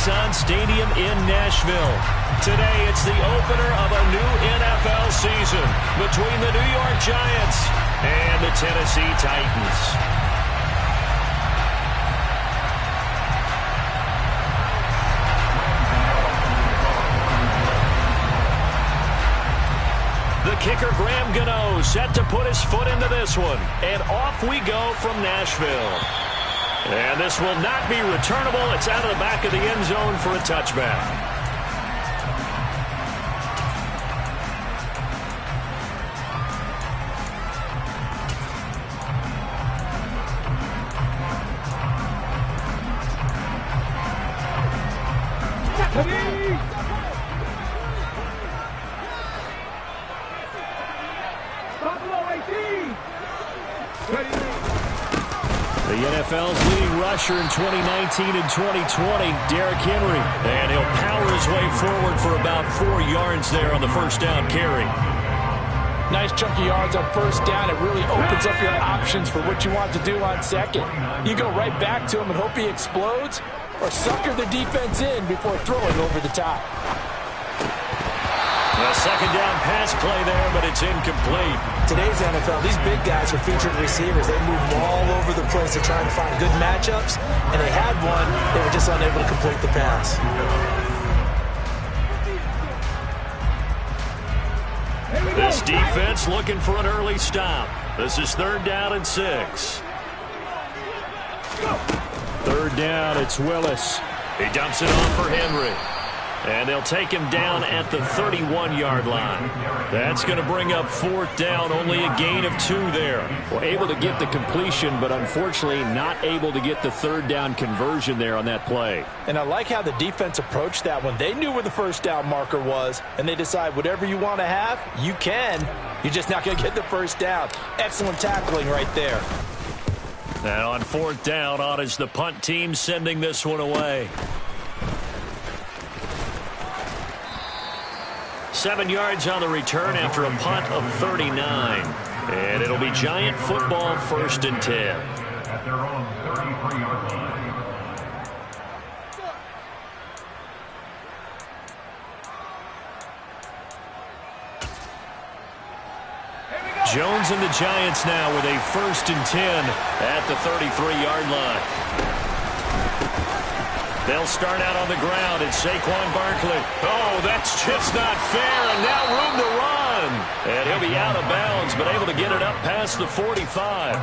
Nissan Stadium in Nashville. Today, it's the opener of a new NFL season between the New York Giants and the Tennessee Titans. The kicker, Graham Gano, set to put his foot into this one. And off we go from Nashville. And this will not be returnable. It's out of the back of the end zone for a touchback. The NFL's leading rusher in 2019 and 2020, Derrick Henry. And he'll power his way forward for about 4 yards there on the first down carry. Nice chunky yards on first down. It really opens up your options for what you want to do on second. You go right back to him and hope he explodes, or sucker the defense in before throwing over the top. A second down pass play there, but it's incomplete. Today's NFL, these big guys are featured receivers. They move all over the place. They're trying to find good matchups, and they had one. They were just unable to complete the pass. This defense looking for an early stop. This is 3rd down and 6. 3rd down, it's Willis. He dumps it off for Henry. And they'll take him down at the 31-yard line. That's going to bring up 4th down, only a gain of 2 there. Well, able to get the completion, but unfortunately not able to get the 3rd down conversion there on that play. And I like how the defense approached that one. They knew where the first down marker was, and they decide whatever you want to have, you can. You're just not going to get the first down. Excellent tackling right there. And on 4th down, on is the punt team sending this one away. 7 yards on the return after a punt of 39. And it'll be Giant football, 1st and 10. At their own 33-yard line. Jones and the Giants now with a 1st and 10 at the 33-yard line. They'll start out on the ground. It's Saquon Barkley. Oh, that's just not fair. And now room to run. And he'll be out of bounds, but able to get it up past the 45.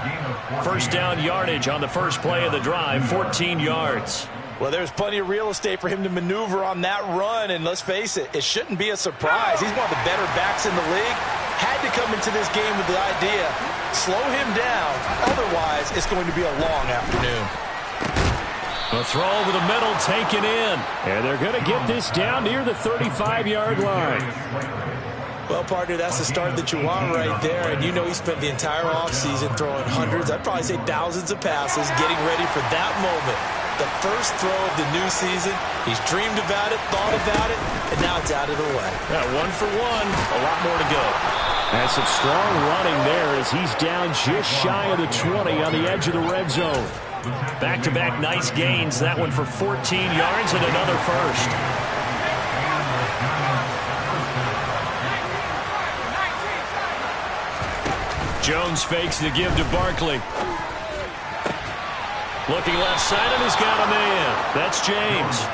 1st down yardage on the first play of the drive, 14 yards. Well, there's plenty of real estate for him to maneuver on that run. And let's face it, it shouldn't be a surprise. He's one of the better backs in the league. Had to come into this game with the idea, slow him down. Otherwise, it's going to be a long afternoon. A throw over the middle taken in. And they're going to get this down near the 35-yard line. Well, partner, that's the start that you want right there. And you know he spent the entire offseason throwing hundreds, I'd probably say thousands of passes, getting ready for that moment. The first throw of the new season. He's dreamed about it, thought about it, and now it's out of the way. Yeah, 1 for 1. A lot more to go. And some strong running there as he's down just shy of the 20 on the edge of the red zone. Back-to-back nice gains. That one for 14 yards and another first. Jones fakes the give to Barkley. Looking left side, and he's got a man. That's James.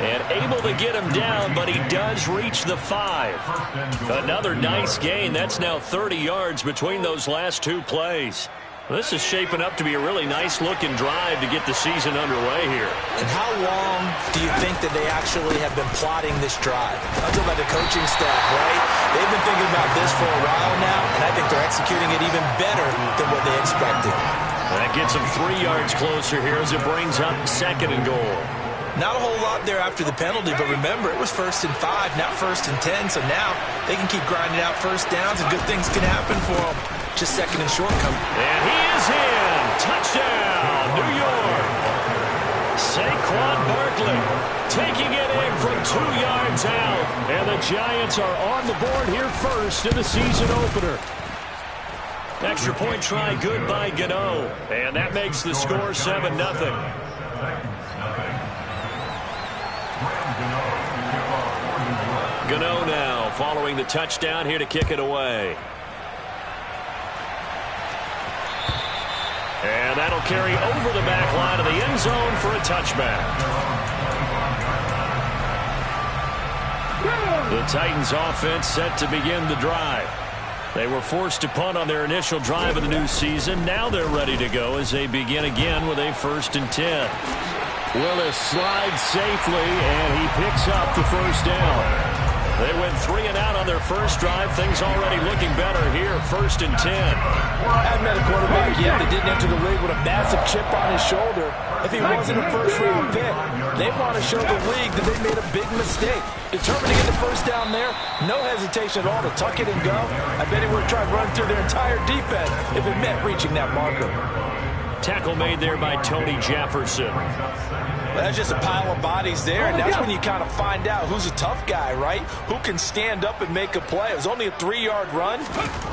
And able to get him down, but he does reach the 5. Another nice gain. That's now 30 yards between those last 2 plays. This is shaping up to be a really nice-looking drive to get the season underway here. And how long do you think that they actually have been plotting this drive? I'm talking about the coaching staff, right? They've been thinking about this for a while now, and I think they're executing it even better than what they expected. That gets them 3 yards closer here as it brings up 2nd and goal. Not a whole lot there after the penalty, but remember, it was 1st and 5, not 1st and 10, so now they can keep grinding out first downs, and good things can happen for them. Just 2nd and short coming. And he is in. Touchdown, New York. Saquon Barkley taking it in from 2 yards out. And the Giants are on the board here first in the season opener. Extra point try good by Gano. And that makes the score 7-0. Gano now following the touchdown here to kick it away. And that'll carry over the back line of the end zone for a touchback. The Titans offense set to begin the drive. They were forced to punt on their initial drive of the new season. Now they're ready to go as they begin again with a 1st and 10. Willis slides safely, and he picks up the first down. They went 3 and out on their first drive. Things already looking better here. 1st and 10. I haven't met a quarterback yet that didn't enter the league with a massive chip on his shoulder. If he wasn't a first-round pick, they want to show the league that they made a big mistake. Determined to get the first down there, no hesitation at all to tuck it and go. I bet he would have tried running through their entire defense if it meant reaching that marker. Tackle made there by Tony Jefferson. Well, that's just a pile of bodies there, and that's when you kind of find out who's a tough guy, right? Who can stand up and make a play. It was only a 3-yard run,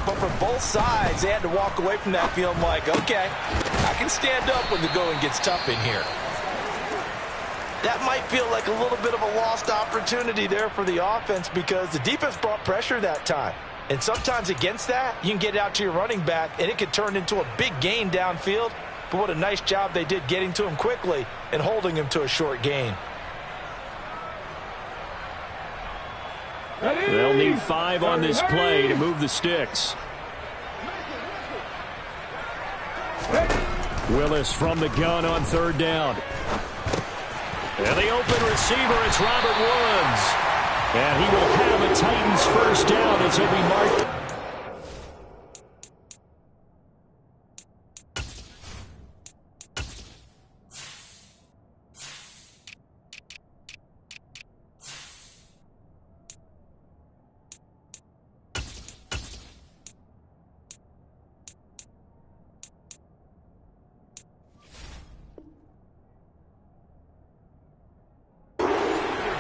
but for both sides, they had to walk away from that feeling like, okay, I can stand up when the going gets tough in here. That might feel like a little bit of a lost opportunity there for the offense because the defense brought pressure that time. And sometimes against that, you can get it out to your running back, and it could turn into a big gain downfield. But what a nice job they did getting to him quickly and holding him to a short gain. They'll need 5 on this play to move the sticks. Willis from the gun on 3rd down. And the open receiver, it's Robert Woods. And he will have a Titans first down as he'll be marked.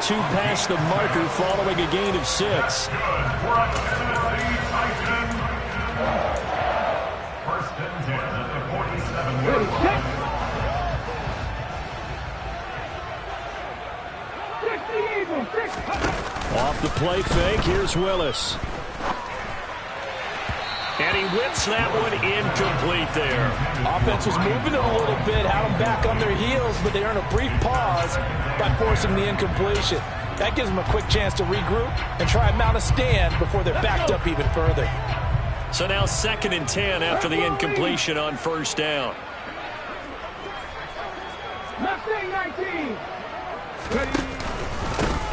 Two past the marker following a gain of 6. First and 10 at the 47-yard line. Off the play fake, here's Willis. And he whips that one incomplete there. Offense was moving it a little bit, had them back on their heels, but they earned a brief pause by forcing the incompletion. That gives them a quick chance to regroup and try and mount a stand before they're backed up even further. So now 2nd and 10 after the incompletion on 1st down.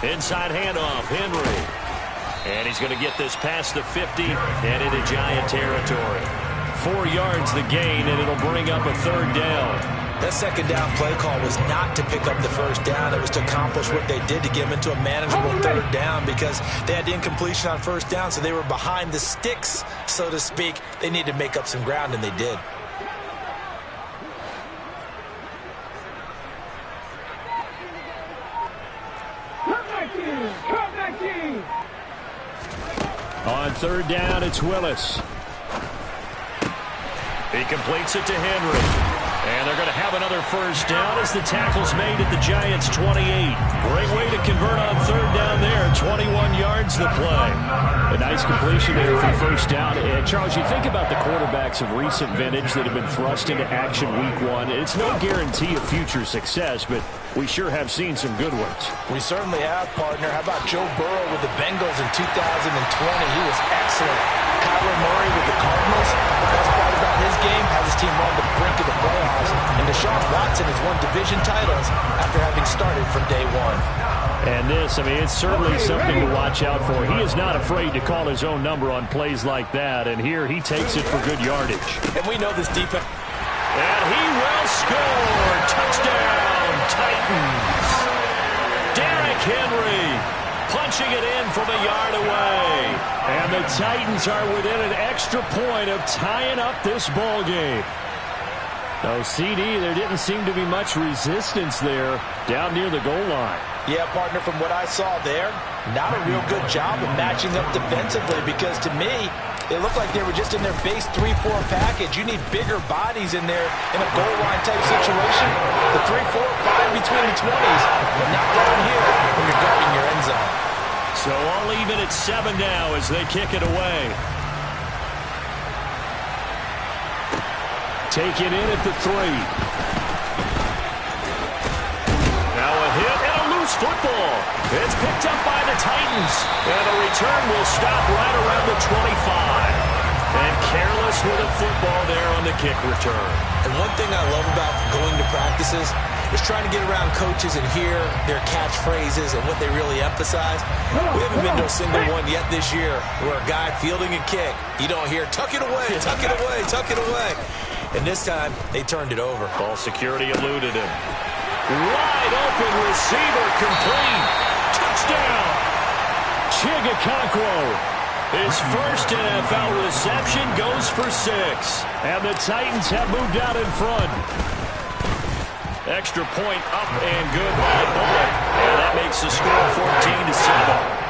Inside handoff, Henry. And he's going to get this past the 50 and into Giant territory. 4 yards the gain, and it'll bring up a 3rd down. That 2nd down play call was not to pick up the 1st down. It was to accomplish what they did to get them into a manageable 3rd down because they had the incompletion on 1st down, so they were behind the sticks, so to speak. They needed to make up some ground, and they did. On 3rd down, it's Willis. He completes it to Henry. And they're going to have another 1st down as the tackle's made at the Giants' 28. Great way to convert on 3rd down there. 21 yards the play. A nice completion there for 1st down. And Charles, you think about the quarterbacks of recent vintage that have been thrust into action week 1. It's no guarantee of future success, but we sure have seen some good ones. We certainly have, partner. How about Joe Burrow with the Bengals in 2020? He was excellent. Kyler Murray with the Cardinals. The best part about his game has his team on the brink of the playoffs. And Deshaun Watson has won division titles after having started from day 1. And this, I mean, it's certainly something to watch out for. He is not afraid to call his own number on plays like that. And here he takes it for good yardage. And we know this defense. And he will score. Touchdown, Titans. Derrick Henry punching it in from a yard away. And the Titans are within an extra point of tying up this ball game. No, CD, there didn't seem to be much resistance there down near the goal line. Yeah, partner, from what I saw there, not a real good job of matching up defensively because to me, it looked like they were just in their base 3-4 package. You need bigger bodies in there in a goal line type situation. The 3-4, fine between the 20s, but not down here. So all even at 7 now as they kick it away. Take it in at the 3. Now a hit and a loose football. It's picked up by the Titans. And the return will stop right around the 25. And careless with the football there on the kick return. And one thing I love about going to practices is trying to get around coaches and hear their catchphrases and what they really emphasize. We haven't been to a single one yet this year where a guy fielding a kick, you don't hear, tuck it away, tuck it away, tuck it away. And this time, they turned it over. Ball security eluded him. Wide open receiver complete. Touchdown. Chigakonkwo. His first NFL reception goes for 6. And the Titans have moved out in front. Extra point up and good by Bullock. And that makes the score 14-7.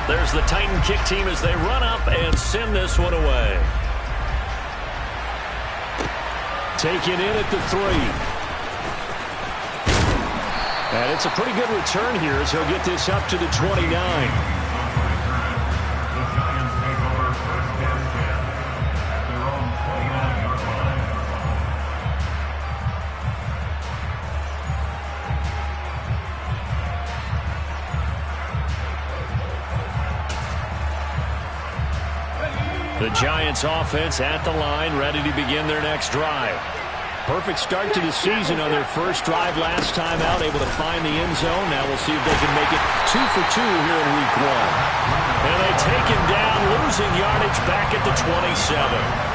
There's the Titan kick team as they run up and send this one away. Take it in at the 3. And it's a pretty good return here as he'll get this up to the 29. The Giants take over first and 10 at their own 29-yard line. The Giants offense at the line, ready to begin their next drive. Perfect start to the season on their first drive last time out, able to find the end zone. Now we'll see if they can make it 2 for 2 here in week 1. And they take him down, losing yardage back at the 27.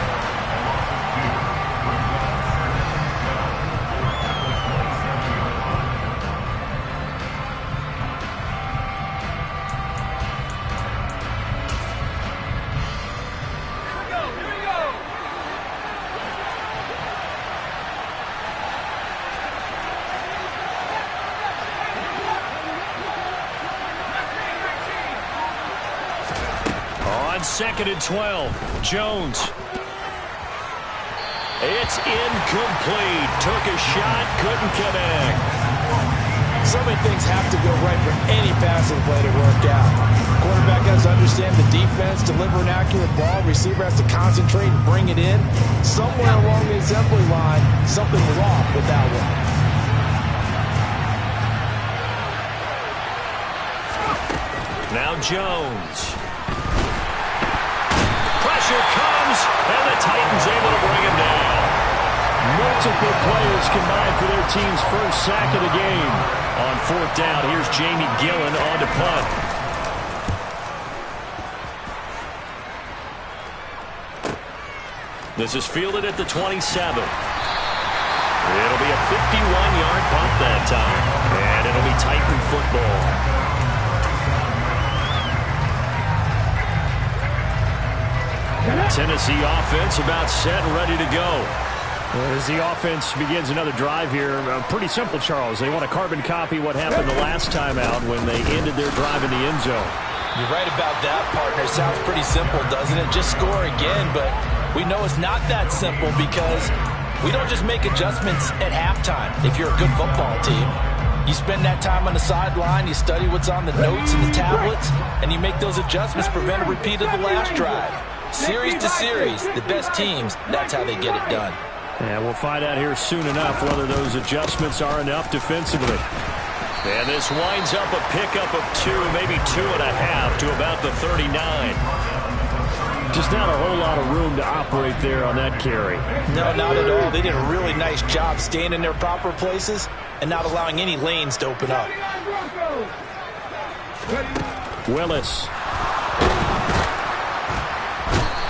Second and 12. Jones. It's incomplete. Took a shot, couldn't connect. So many things have to go right for any passing play to work out. Quarterback has to understand the defense, deliver an accurate ball. Receiver has to concentrate and bring it in. Somewhere along the assembly line, something was off with that one. Now Jones. Comes, and the Titans able to bring him down. Multiple players combined for their team's first sack of the game. On 4th down, here's Jamie Gillen on to punt. This is fielded at the 27. It'll be a 51-yard punt that time, and it'll be Titan football. Tennessee offense about set and ready to go. As the offense begins another drive here, pretty simple, Charles. They want to carbon copy what happened the last time out when they ended their drive in the end zone. You're right about that, partner. Sounds pretty simple, doesn't it? Just score again, but we know it's not that simple because we don't just make adjustments at halftime. If you're a good football team, you spend that time on the sideline, you study what's on the notes and the tablets, and you make those adjustments, prevent a repeat of the last drive. Series to series, the best teams, that's how they get it done. And we'll find out here soon enough whether those adjustments are enough defensively. And this winds up a pickup of 2, maybe 2.5 to about the 39. Just not a whole lot of room to operate there on that carry. No, not at all. They did a really nice job staying in their proper places and not allowing any lanes to open up. Willis.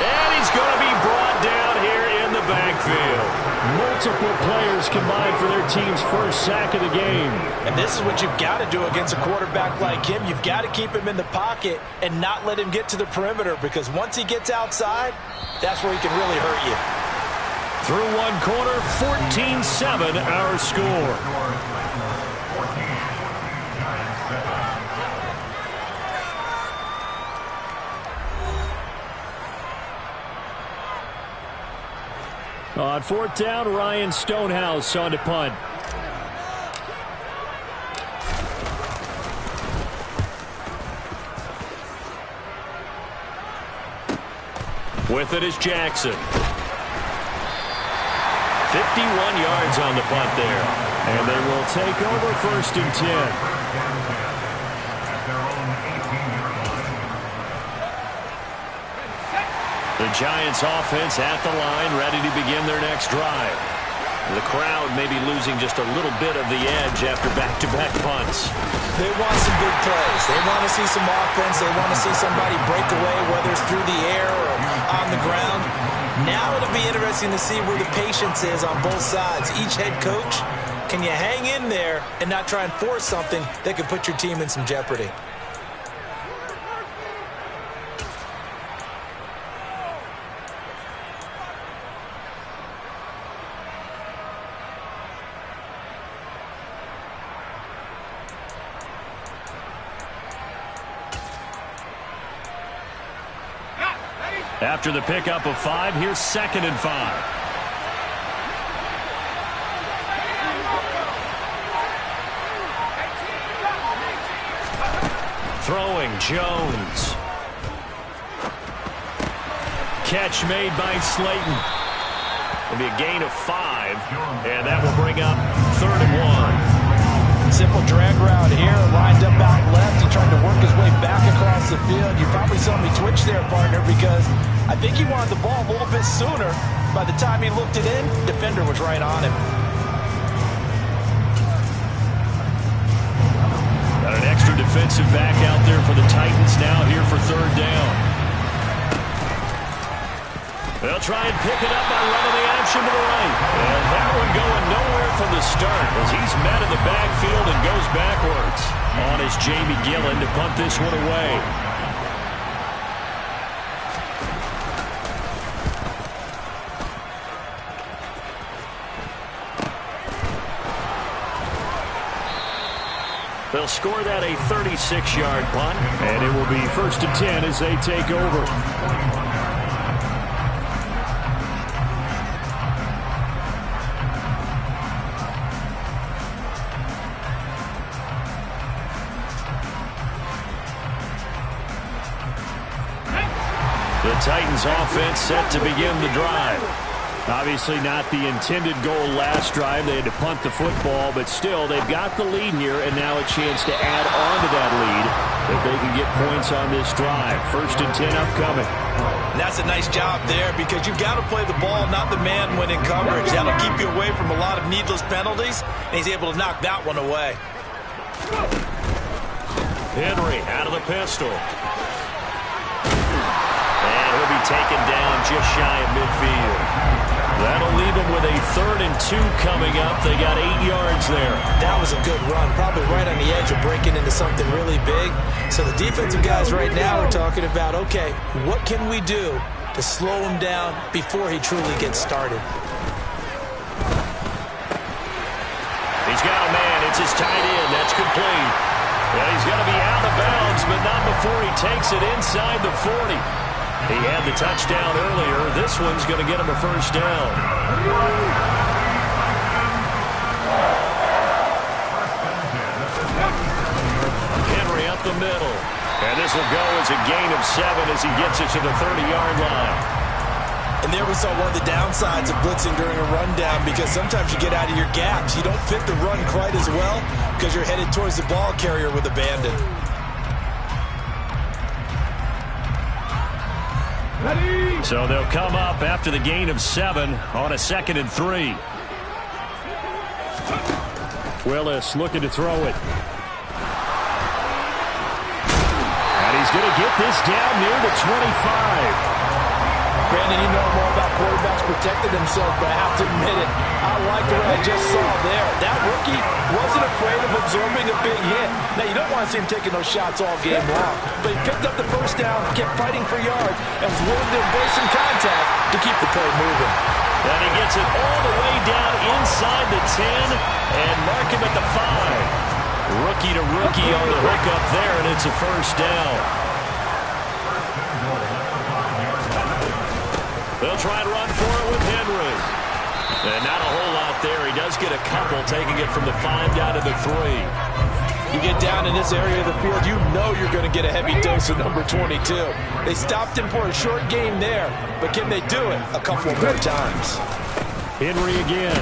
And he's going to be brought down here in the backfield. Multiple players combined for their team's first sack of the game. And this is what you've got to do against a quarterback like him. You've got to keep him in the pocket and not let him get to the perimeter, because once he gets outside, that's where he can really hurt you. Through one quarter, 14-7 our score. On 4th down, Ryan Stonehouse on to punt. With it is Jackson. 51 yards on the punt there. And they will take over 1st and 10. The Giants offense at the line, ready to begin their next drive. The crowd may be losing just a little bit of the edge after back-to-back punts. They want some big plays. They want to see some offense. They want to see somebody break away, whether it's through the air or on the ground. Now it'll be interesting to see where the patience is on both sides. Each head coach, can you hang in there and not try and force something that could put your team in some jeopardy? After the pickup of 5, here's 2nd and 5. Throwing Jones. Catch made by Slayton. It'll be a gain of 5, and that will bring up 3rd and 1. Simple drag route here, lined up out left. He tried to work his way back across the field. You probably saw me twitch there, partner, because I think he wanted the ball a little bit sooner. By the time he looked it in, defender was right on him. Got an extra defensive back out there for the Titans now here for 3rd down. They'll try and pick it up by running the option to the right. And that one going nowhere from the start as he's met in the backfield and goes backwards. On is Jamie Gillen to punt this one away. They'll score that a 36-yard punt. And it will be 1st and 10 as they take over. The Titans offense set to begin the drive. Obviously not the intended goal last drive. They had to punt the football, but still they've got the lead here and now a chance to add on to that lead if they can get points on this drive. 1st and 10 upcoming. And that's a nice job there because you've got to play the ball, not the man when in coverage. That'll keep you away from a lot of needless penalties, and he's able to knock that one away. Henry out of the pistol. And he'll be taken down just shy of midfield. That'll leave him with a 3rd and 2 coming up. They got 8 yards there. That was a good run, probably right on the edge of breaking into something really big. So the defensive guys right now are talking about, okay, what can we do to slow him down before he truly gets started? He's got a man. It's his tight end. That's complete. Yeah, he's going to be out of bounds, but not before he takes it inside the 40. He had the touchdown earlier. This one's going to get him a 1st down. Henry up the middle. And this will go as a gain of 7 as he gets it to the 30-yard line. And there we saw one of the downsides of blitzing during a rundown because sometimes you get out of your gaps. You don't fit the run quite as well because you're headed towards the ball carrier with abandon. So they'll come up after the gain of 7 on a 2nd and 3. Willis looking to throw it. And he's going to get this down near the 25. Brandon, you know more about quarterbacks protecting themselves, but I have to admit it. I like what I just saw there. That rookie wasn't afraid of absorbing a big hit. Now, you don't want to see him taking those shots all game long, but he picked up the 1st down, kept fighting for yards, and was willing to embrace some contact to keep the play moving. And he gets it all the way down inside the 10 and mark him at the 5. Rookie to rookie on the hook up there, and it's a 1st down. They'll try and run for it with Henry. And not a whole lot there. He does get a couple, taking it from the 5 down to the 3. You get down in this area of the field, you know you're going to get a heavy dose of number 22. They stopped him for a short game there, but can they do it a couple more times? Henry again.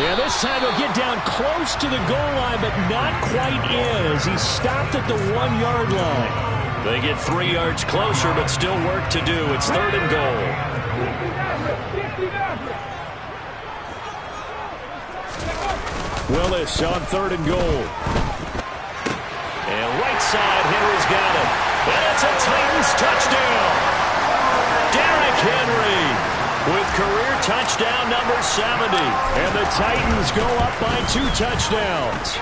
Yeah, this time he'll get down close to the goal line, but not quite in as he stopped at the 1-yard line. They get 3 yards closer, but still work to do. It's 3rd and goal. Willis on 3rd and goal. And right side, Henry's got it. That's a Titans touchdown. Derrick Henry with career touchdown number 70. And the Titans go up by 2 touchdowns.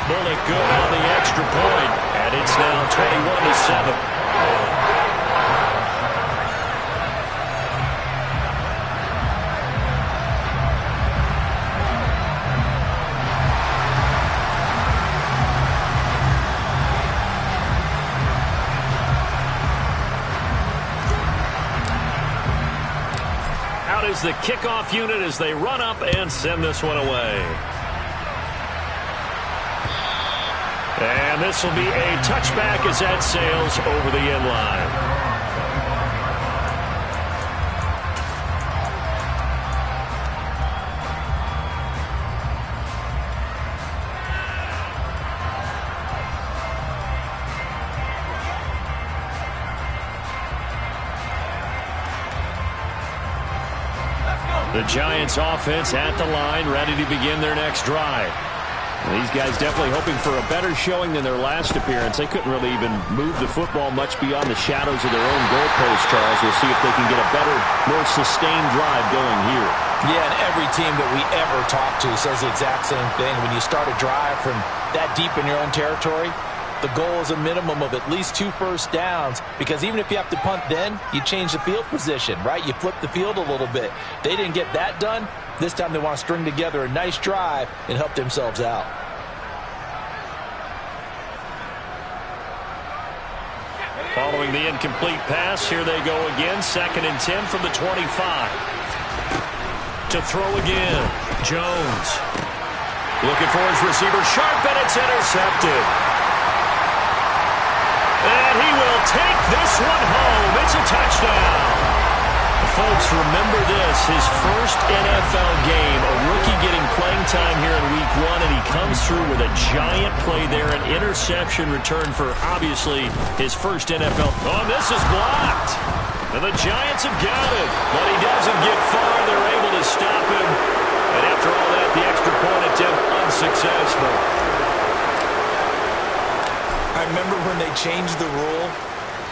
Bullock good on the extra point, and it's now 21-7. Is the kickoff unit as they run up and send this one away. And this will be a touchback as that sails over the end line. The Giants offense at the line, ready to begin their next drive. Well, these guys definitely hoping for a better showing than their last appearance. They couldn't really even move the football much beyond the shadows of their own goalpost, Charles. We'll see if they can get a better, more sustained drive going here. Yeah, and every team that we ever talk to says the exact same thing. When you start a drive from that deep in your own territory, the goal is a minimum of at least 2 first downs, because even if you have to punt then, you change the field position, right? You flip the field a little bit. They didn't get that done. This time they want to string together a nice drive and help themselves out. Following the incomplete pass, here they go again. 2nd and 10 from the 25. To throw again, Jones. Looking for his receiver, Sharp, and it's intercepted. And he will take this one home. It's a touchdown. Folks, remember this, his first NFL game, a rookie getting playing time here in week 1, and he comes through with a giant play there, an interception return for obviously his first NFL. Oh, this is blocked. And the Giants have got him, but he doesn't get far. They're able to stop him. And after all that, the extra point attempt unsuccessful. I remember when they changed the rule,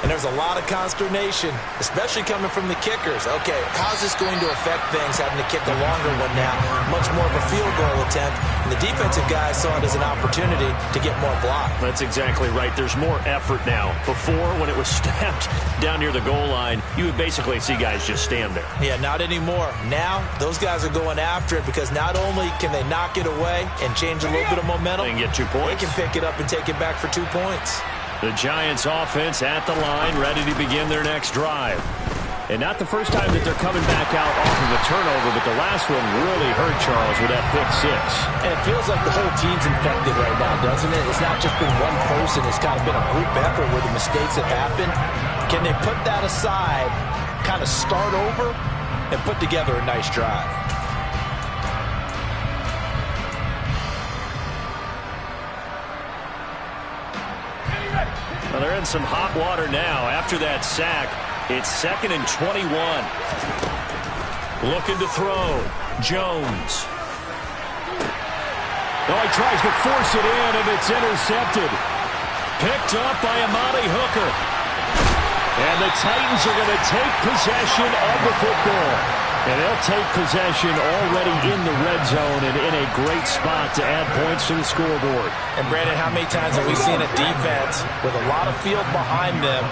and there's a lot of consternation, especially coming from the kickers. Okay, how's this going to affect things, having to kick a longer one now? Much more of a field goal attempt, and the defensive guys saw it as an opportunity to get more block. That's exactly right. There's more effort now. Before, when it was snapped down near the goal line, you would basically see guys just stand there. Yeah, not anymore. Now, those guys are going after it, because not only can they knock it away and change a little bit of momentum, they can get 2 points. They can pick it up and take it back for 2 points. The Giants offense at the line, ready to begin their next drive. And not the first time that they're coming back out off of a turnover, but the last one really hurt, Charles, with that pick 6. And it feels like the whole team's infected right now, doesn't it? It's not just been one person. It's kind of been a group effort where the mistakes have happened. Can they put that aside, kind of start over, and put together a nice drive? Well, they're in some hot water now. After that sack, it's 2nd and 21. Looking to throw. Jones. Oh, he tries to force it in, and it's intercepted. Picked up by Amani Hooker. And the Titans are going to take possession of the football. And they'll take possession already in the red zone and in a great spot to add points to the scoreboard. And, Brandon, how many times have we seen a defense with a lot of field behind them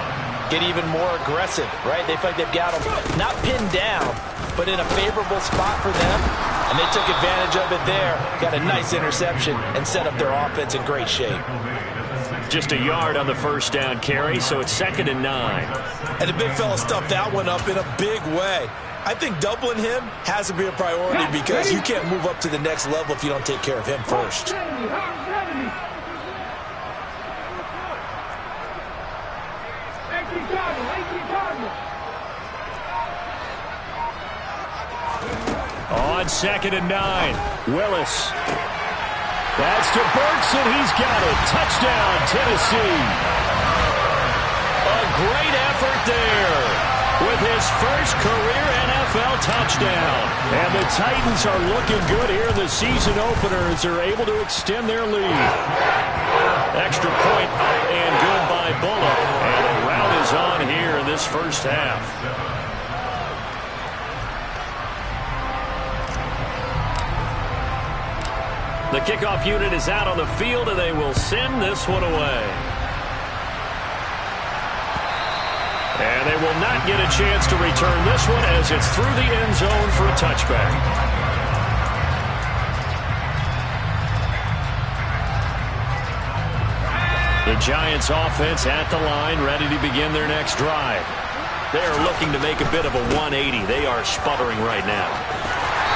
get even more aggressive, right? They feel like they've got them not pinned down, but in a favorable spot for them, and they took advantage of it there, got a nice interception, and set up their offense in great shape. Just a yard on the first down carry, so it's 2nd and 9. And the big fella stuffed that one up in a big way. I think doubling him has to be a priority, because you can't move up to the next level if you don't take care of him first. On 2nd and 9. Willis. That's to Burks, and he's got it. Touchdown, Tennessee. A great effort there with his first career NFL touchdown. And the Titans are looking good here in the season opener as they're able to extend their lead. Extra point up and good by Bullock. And a rout is on here in this first half. The kickoff unit is out on the field, and they will send this one away. And they will not get a chance to return this one as it's through the end zone for a touchback. The Giants offense at the line, ready to begin their next drive. They are looking to make a bit of a 180. They are sputtering right now.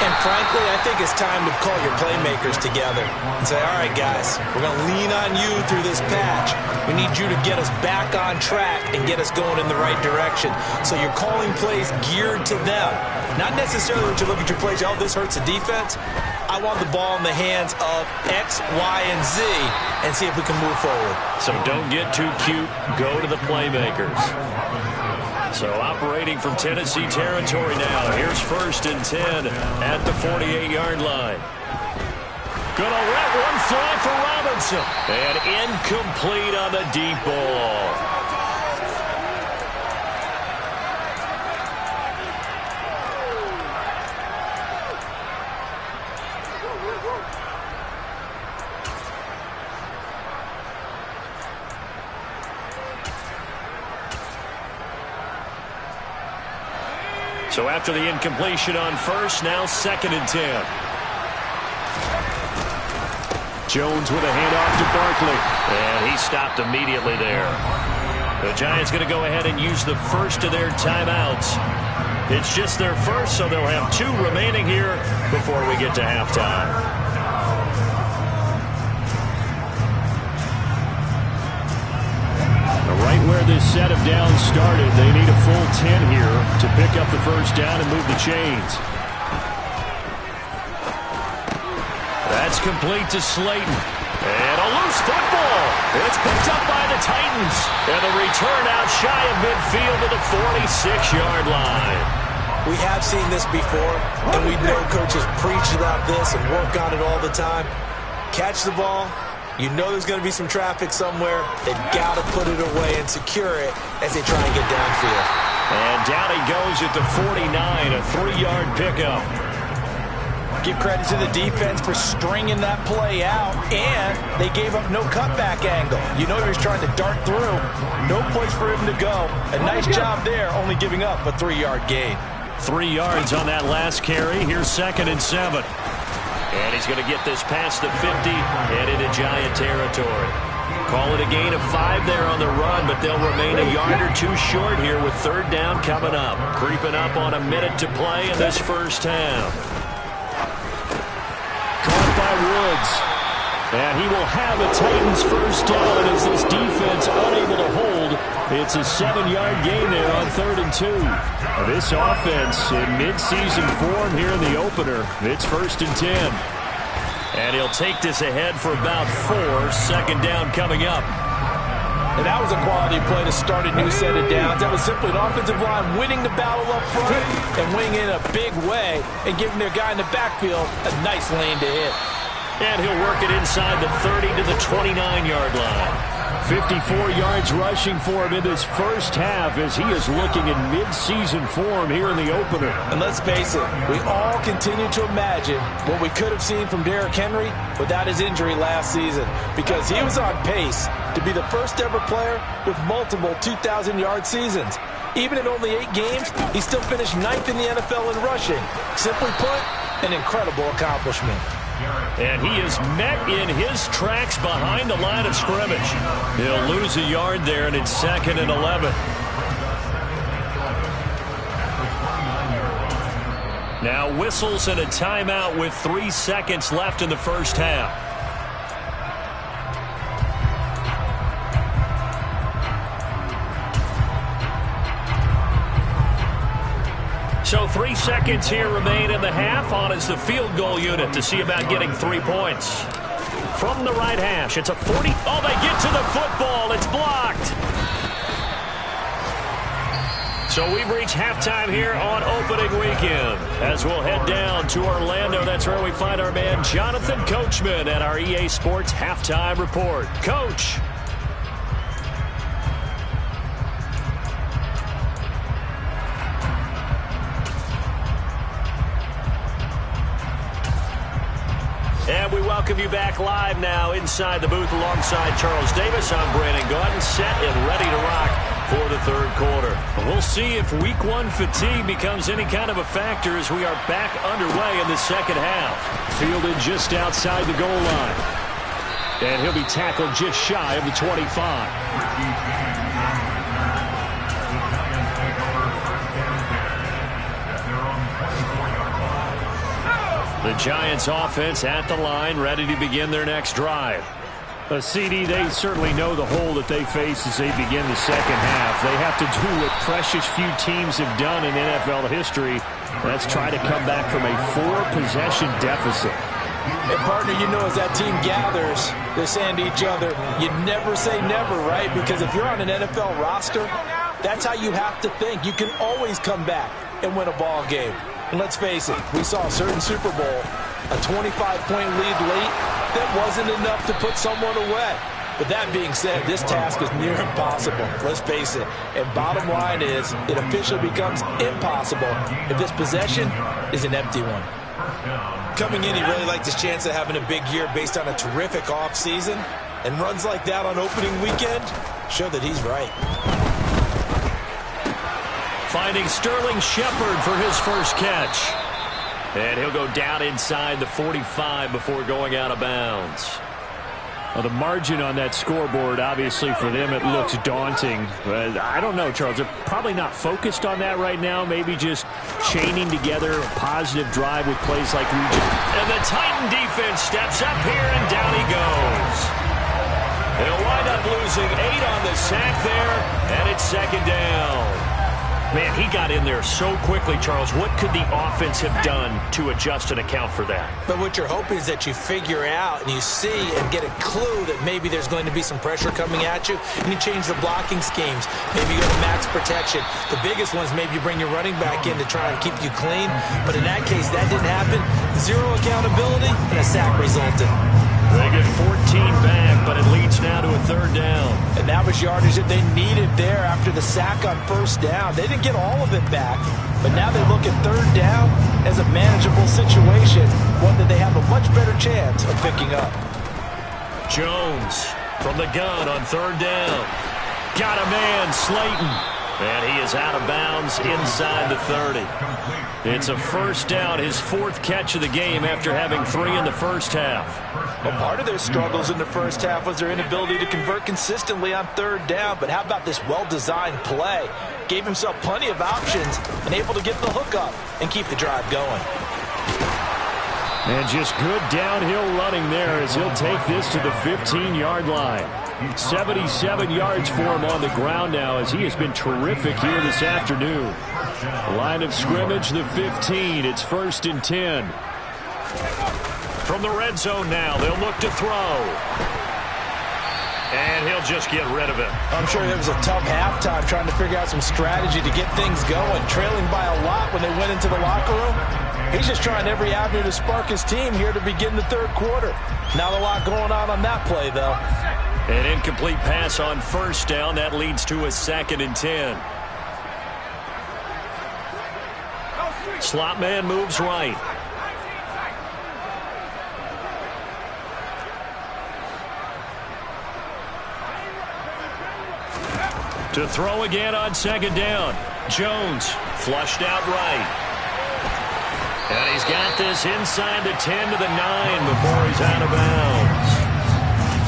And frankly, I think it's time to call your playmakers together and say, all right, guys, we're going to lean on you through this patch. We need you to get us back on track and get us going in the right direction. So you're calling plays geared to them. Not necessarily what you look at your plays, oh, this hurts the defense. I want the ball in the hands of X, Y, and Z and see if we can move forward. So don't get too cute. Go to the playmakers. So operating from Tennessee territory now. Here's 1st and 10 at the 48-yard line. Gonna let one fly for Robinson. And incomplete on the deep ball. So after the incompletion on 1st, now 2nd and 10. Jones with a handoff to Barkley. And he stopped immediately there. The Giants going to go ahead and use the first of their timeouts. It's just their first, so they'll have 2 remaining here before we get to halftime. Right where this set of downs started, they need a full 10 here to pick up the first down and move the chains. That's complete to Slayton. And a loose football. It's picked up by the Titans. And the return out shy of midfield to the 46-yard line. We have seen this before, and we know coaches preach about this and work on it all the time. Catch the ball. You know there's going to be some traffic somewhere. They've got to put it away and secure it as they try and get downfield. And down he goes at the 49, a 3-yard pickup. Give credit to the defense for stringing that play out, and they gave up no cutback angle. You know he was trying to dart through. No place for him to go. A nice job there, only giving up a 3-yard gain. 3 yards on that last carry. Here's 2nd and 7. And he's going to get this past the 50 and into Giant territory. Call it a gain of 5 there on the run, but they'll remain a yard or 2 short here with 3rd down coming up. Creeping up on a minute to play in this first half. Caught by Woods. And he will have a Titans first down as this defense unable to hold. It's a 7-yard gain there on 3rd and 2. This offense in midseason form here in the opener. It's 1st and 10. And he'll take this ahead for about 4. 2nd down coming up. And that was a quality play to start a new set of downs. That was simply an offensive line winning the battle up front and winning in a big way and giving their guy in the backfield a nice lane to hit. And he'll work it inside the 30 to the 29-yard line. 54 yards rushing for him in this first half as he is looking in mid-season form here in the opener. And let's face it, we all continue to imagine what we could have seen from Derrick Henry without his injury last season, because he was on pace to be the first ever player with multiple 2,000-yard seasons. Even in only 8 games, he still finished 9th in the NFL in rushing. Simply put, an incredible accomplishment. And he is met in his tracks behind the line of scrimmage. He'll lose a yard there, and it's 2nd and 11. Now whistles and a timeout with 3 seconds left in the first half. So 3 seconds here remain in the half. On is the field goal unit to see about getting 3 points. From the right hash, it's a 40. Oh, they get to the football. It's blocked. So we've reached halftime here on opening weekend. As we'll head down to Orlando, that's where we find our man Jonathan Coachman at our EA Sports Halftime Report. Coach. And we welcome you back live now inside the booth alongside Charles Davis. I'm Brandon Gaudin, set and ready to rock for the third quarter. We'll see if week 1 fatigue becomes any kind of a factor as we are back underway in the second half. Fielded just outside the goal line. And he'll be tackled just shy of the 25. The Giants offense at the line, ready to begin their next drive. CD, they certainly know the hole that they face as they begin the second half. They have to do what precious few teams have done in NFL history. That's try to come back from a 4-possession deficit. And partner, you know, as that team gathers, they're saying to each other, you never say never, right? Because if you're on an NFL roster, that's how you have to think. You can always come back and win a ball game. And let's face it, we saw a certain Super Bowl, a 25-point lead late, that wasn't enough to put someone away. But that being said, this task is near impossible. Let's face it. And bottom line is, it officially becomes impossible if this possession is an empty one. Coming in, he really liked his chance of having a big year based on a terrific offseason. And runs like that on opening weekend show that he's right. Finding Sterling Shepard for his first catch. And he'll go down inside the 45 before going out of bounds. Well, the margin on that scoreboard, obviously for them, it looks daunting. But I don't know, Charles. They're probably not focused on that right now. Maybe just chaining together a positive drive with plays like we just. And the Titan defense steps up here, and down he goes. They'll wind up losing 8 on the sack there, and it's second down. Man, he got in there so quickly, Charles. What could the offense have done to adjust and account for that? But what you're hoping is that you figure out and you see and get a clue that maybe there's going to be some pressure coming at you, and you change the blocking schemes. Maybe you go to max protection. The biggest ones, maybe you bring your running back in to try and keep you clean. But in that case, that didn't happen. 0 accountability, and a sack resulted. They get 14 back, but it leads now to a third down. And that was yardage that they needed there after the sack on first down. They didn't get all of it back, but now they look at third down as a manageable situation, one that they have a much better chance of picking up. Jones from the gun on third down. Got a man, Slayton. And he is out of bounds inside the 30. It's a first down, his 4th catch of the game after having 3 in the first half. Well, part of their struggles in the first half was their inability to convert consistently on third down. But how about this well-designed play? Gave himself plenty of options and able to get the hook up and keep the drive going. And just good downhill running there as he'll take this to the 15-yard line. 77 yards for him on the ground now as he has been terrific here this afternoon. Line of scrimmage, the 15. It's 1st and 10. From the red zone now, they'll look to throw. And he'll just get rid of it. I'm sure it was a tough halftime trying to figure out some strategy to get things going. Trailing by a lot when they went into the locker room. He's just trying every avenue to spark his team here to begin the third quarter. Not a lot going on that play, though. An incomplete pass on first down. That leads to a 2nd and 10. Slot man moves right. To throw again on second down. Jones flushed out right. And he's got this inside the 10 to the 9 before he's out of bounds.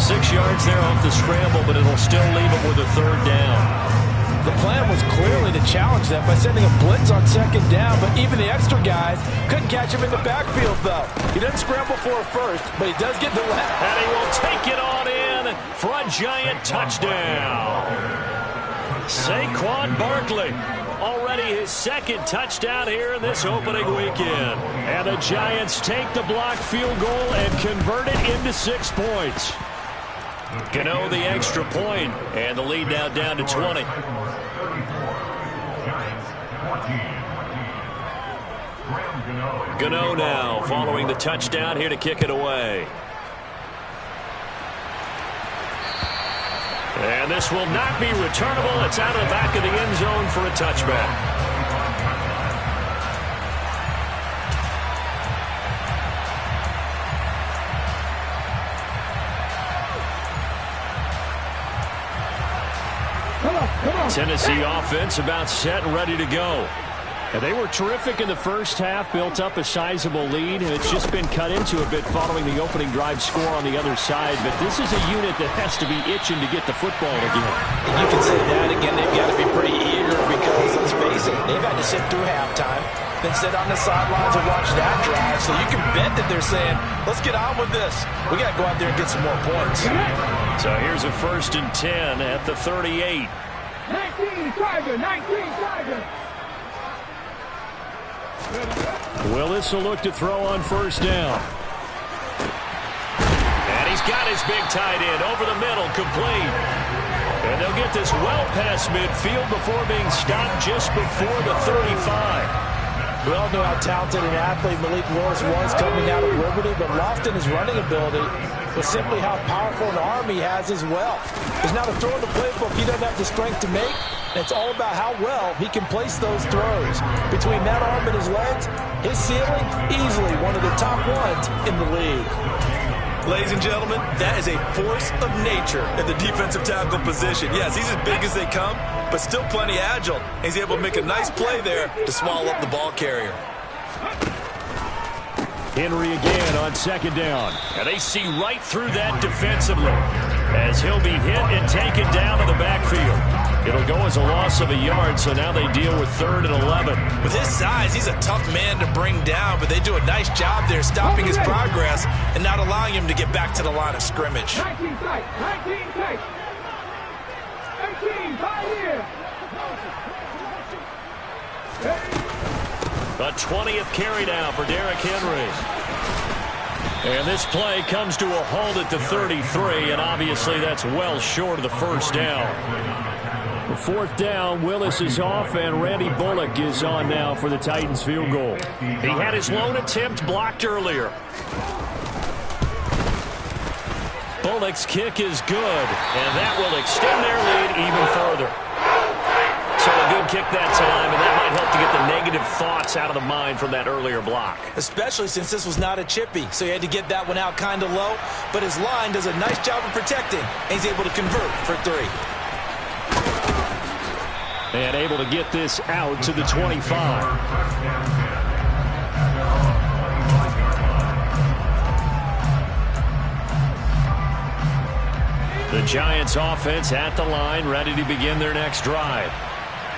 6 yards there off the scramble, but it'll still leave him with a third down. The plan was clearly to challenge them by sending a blitz on second down, but even the extra guys couldn't catch him in the backfield, though. He doesn't scramble for a first, but he does get the left. And he will take it on in for a Giant touchdown. Saquon Barkley Already his second touchdown here in this opening weekend. And the Giants take the block field goal and convert it into 6 points. Gano the extra point, and the lead now down to 20. Gano now following the touchdown here to kick it away. And this will not be returnable. It's out of the back of the end zone for a touchback. Tennessee offense about set and ready to go. And they were terrific in the first half, built up a sizable lead, and it's just been cut into a bit following the opening drive score on the other side. But this is a unit that has to be itching to get the football again. And you can say that again. They've got to be pretty eager because, let's face it, they've had to sit through halftime, then sit on the sidelines and watch that drive. So you can bet that they're saying, let's get on with this. We got to go out there and get some more points. So here's a 1st and 10 at the 38. 19 Tiger, 19 Tiger. Willis will look to throw on 1st down. And he's got his big tight end over the middle, complete. And they'll get this well past midfield before being stopped just before the 35. We all know how talented an athlete Malik Willis was coming out of Liberty, but Lofton, his running ability was simply how powerful an arm he has as well. There's not a throw in the playbook he doesn't have the strength to make, and it's all about how well he can place those throws. Between that arm and his legs, his ceiling, easily one of the top ones in the league. Ladies and gentlemen, that is a force of nature at the defensive tackle position. Yes, he's as big as they come, but still plenty agile. He's able to make a nice play there to swallow up the ball carrier. Henry again on 2nd down. And they see right through that defensively as he'll be hit and taken down to the backfield. It'll go as a loss of a yard, so now they deal with 3rd and 11. With his size, he's a tough man to bring down, but they do a nice job there stopping his progress and not allowing him to get back to the line of scrimmage. 19 tight, 19 tight. 18, 5 here. A 20th carry now for Derrick Henry. And this play comes to a halt at the 33, and obviously that's well short of the 1st down. The 4th down, Willis is off, and Randy Bullock is on now for the Titans field goal. He had his lone attempt blocked earlier. Bullock's kick is good, and that will extend their lead even further. So a good kick that time, and that might help to get the negative thoughts out of the mind from that earlier block. Especially since this was not a chippy, so he had to get that one out kind of low. But his line does a nice job of protecting, and he's able to convert for 3. And able to get this out to the 25. The Giants offense at the line, ready to begin their next drive.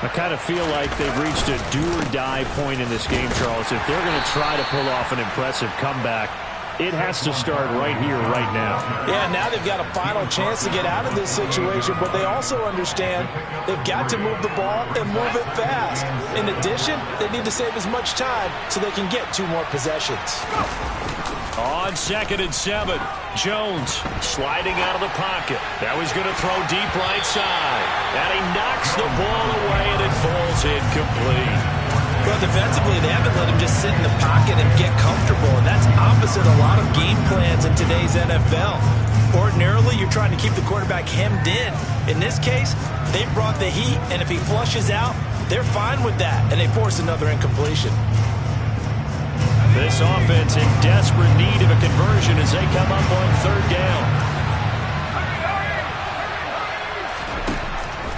I kind of feel like they've reached a do-or-die point in this game, Charles. If they're going to try to pull off an impressive comeback, it has to start right here, right now. Yeah, now they've got a final chance to get out of this situation, but they also understand they've got to move the ball and move it fast. In addition, they need to save as much time so they can get 2 more possessions. On 2nd and 7, Jones sliding out of the pocket. Now he's going to throw deep right side. And he knocks the ball away, and it falls incomplete. Well, defensively, they haven't let him just sit in the pocket and get comfortable, and that's opposite a lot of game plans in today's NFL. Ordinarily, you're trying to keep the quarterback hemmed in. In this case, they brought the heat, and if he flushes out, they're fine with that, and they force another incompletion. This offense in desperate need of a conversion as they come up on 3rd down.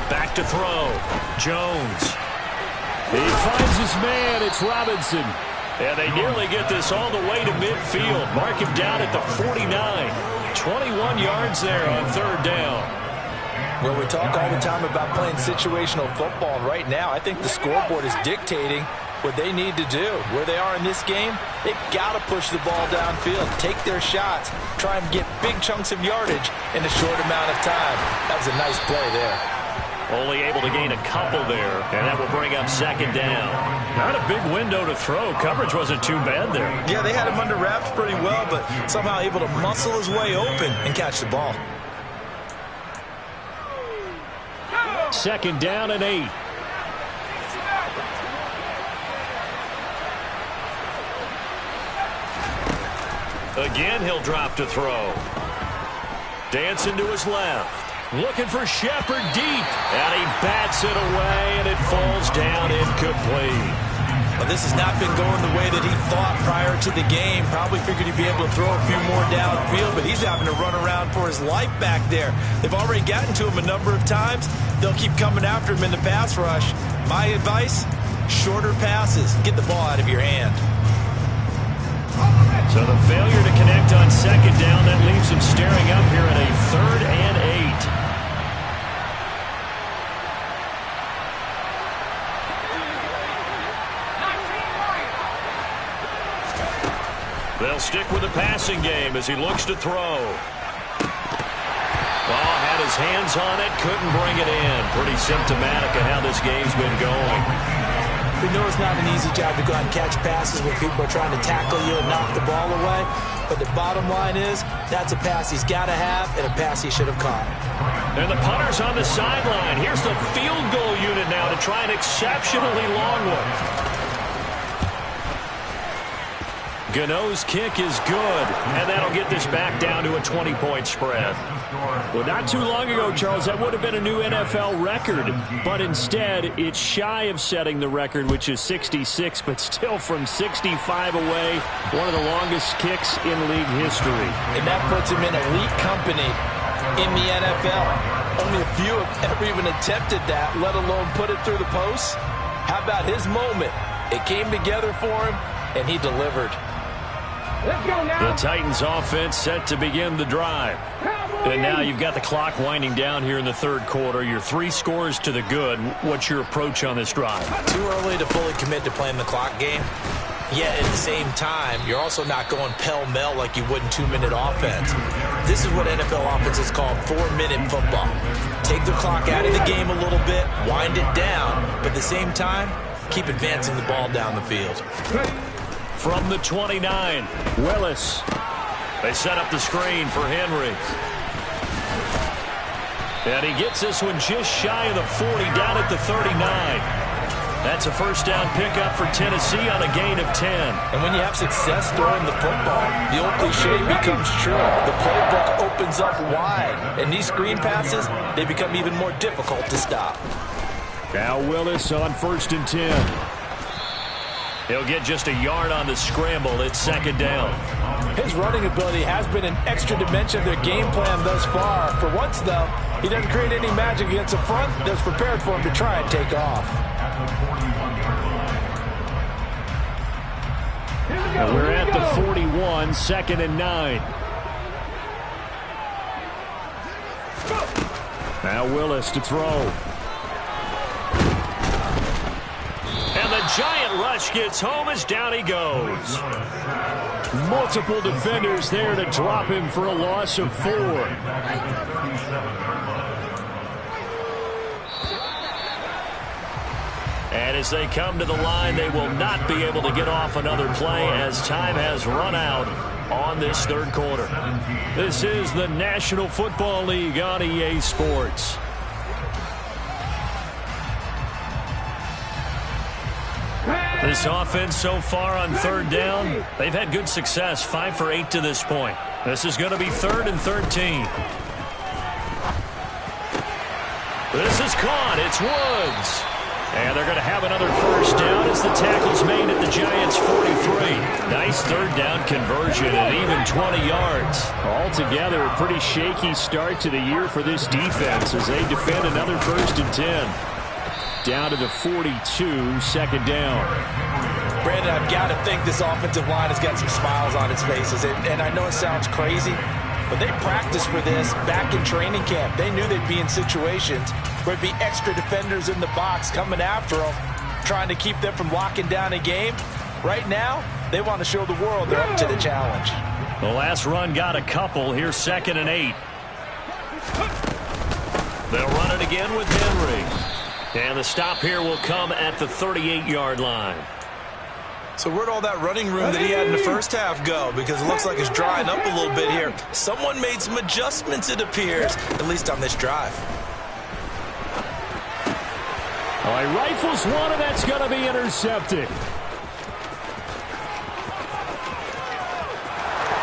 Back to throw. Jones. He finds his man. It's Robinson. And they nearly get this all the way to midfield. Mark him down at the 49. 21 yards there on 3rd down. Well, we talk all the time about playing situational football. Right now, I think the scoreboard is dictating what they need to do. Where they are in this game, they've got to push the ball downfield, take their shots, try and get big chunks of yardage in a short amount of time. That was a nice play there. Only able to gain a couple there, and that will bring up second down. Not a big window to throw. Coverage wasn't too bad there. Yeah, they had him under wraps pretty well, but somehow able to muscle his way open and catch the ball. Second down and 8. Again, he'll drop to throw. Dancing to his left. Looking for Shepard deep. And he bats it away, and it falls down incomplete. Well, this has not been going the way that he thought prior to the game. Probably figured he'd be able to throw a few more downfield, but he's having to run around for his life back there. They've already gotten to him a number of times. They'll keep coming after him in the pass rush. My advice, shorter passes. Get the ball out of your hand. So the failure to connect on second down, that leaves him staring up here at a 3rd and 8. They'll stick with the passing game as he looks to throw. Oh, had his hands on it, couldn't bring it in. Pretty symptomatic of how this game's been going. We know it's not an easy job to go out and catch passes when people are trying to tackle you and knock the ball away. But the bottom line is, that's a pass he's got to have and a pass he should have caught. And the punter's on the sideline. Here's the field goal unit now to try an exceptionally long one. Gano's kick is good, and that'll get this back down to a 20-point spread. Well, not too long ago, Charles, that would have been a new NFL record. But instead, it's shy of setting the record, which is 66, but still from 65 away, one of the longest kicks in league history. And that puts him in elite company in the NFL. Only a few have ever even attempted that, let alone put it through the posts. How about his moment? It came together for him, and he delivered. The Titans offense set to begin the drive. And now you've got the clock winding down here in the third quarter. Your 3 scores to the good. What's your approach on this drive? Too early to fully commit to playing the clock game. Yet at the same time, you're also not going pell-mell like you would in 2-minute offense. This is what NFL offenses call 4-minute football. Take the clock out of the game a little bit, wind it down, but at the same time, keep advancing the ball down the field. From the 29, Willis. They set up the screen for Henry. And he gets this one just shy of the 40, down at the 39. That's a first down pickup for Tennessee on a gain of 10. And when you have success throwing the football, the old cliche becomes true. The playbook opens up wide. And these screen passes, they become even more difficult to stop. Now Willis on 1st and 10. He'll get just a yard on the scramble. It's second down. His running ability has been an extra dimension of their game plan thus far. For once, though, he doesn't create any magic against the front that's prepared for him to try and take off. And we're at the 41, 2nd and 9. Now Willis to throw. And the giant rush gets home as down he goes. Multiple defenders there to drop him for a loss of 4. And as they come to the line, they will not be able to get off another play as time has run out on this third quarter. This is the National Football League on EA Sports. This offense so far on third down, they've had good success, 5 for 8 to this point. This is going to be 3rd and 13. This is caught. It's Woods. And they're going to have another first down as the tackle's made at the Giants' 43. Nice third down conversion at even 20 yards. Altogether, a pretty shaky start to the year for this defense as they defend another 1st and 10. Down to the 42, 2nd down. Brandon, I've got to think this offensive line has got some smiles on its faces. And I know it sounds crazy, but they practiced for this back in training camp. They knew they'd be in situations where it'd be extra defenders in the box coming after them, trying to keep them from locking down a game. Right now, they want to show the world they're up to the challenge. The last run got a couple. Here's 2nd and 8. They'll run it again with Henry. And the stop here will come at the 38-yard line. So where'd all that running room that he had in the first half go? Because it looks like it's drying up a little bit here. Someone made some adjustments, it appears, at least on this drive. All right, rifles one, and that's going to be intercepted.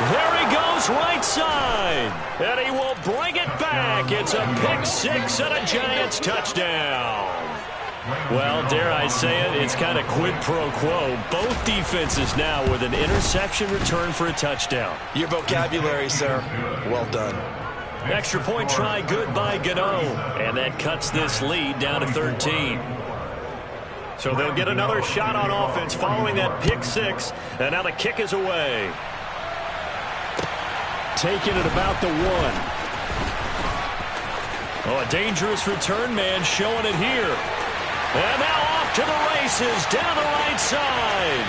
There he goes, right side. And he will bring it back. It's a pick six and a Giants touchdown. Well, dare I say it, it's kind of quid pro quo. Both defenses now with an interception return for a touchdown. Your vocabulary, sir. Well done. Extra point try good by Gano. And that cuts this lead down to 13. So they'll get another shot on offense following that pick six. And now the kick is away. Taking it about the 1. Oh, a dangerous return man showing it here. And now off to the races, down the right side.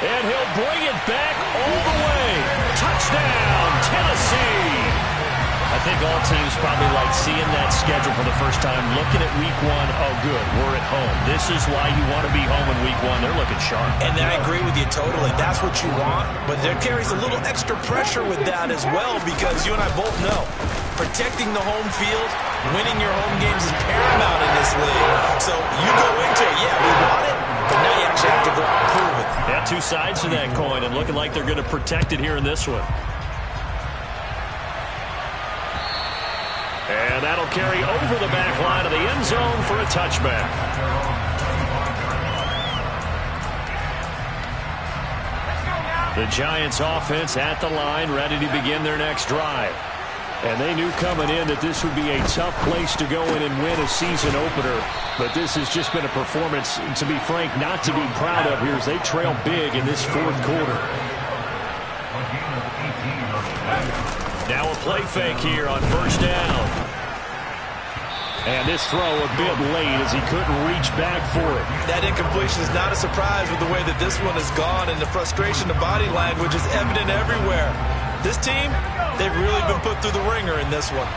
And he'll bring it back all the way. Touchdown, Tennessee. I think all teams probably like seeing that schedule for the first time, looking at week 1. Oh, good, we're at home. This is why you want to be home in week 1. They're looking sharp. And I agree with you totally. That's what you want. But there carries a little extra pressure with that as well, because you and I both know protecting the home field, winning your home games is paramount in this league. So you go into it, yeah, we want it, but now you actually have to go out and prove it. Yeah, two sides to that coin, and looking like they're going to protect it here in this one. And that'll carry over the back line of the end zone for a touchback. The Giants offense at the line, ready to begin their next drive. And they knew coming in that this would be a tough place to go in and win a season opener. But this has just been a performance, to be frank, not to be proud of here as they trail big in this fourth quarter. Now a play fake here on first down. And this throw a bit late as he couldn't reach back for it. That incompletion is not a surprise with the way that this one has gone, and the frustration, the body language is evident everywhere. This team, they've really been put through the ringer in this one.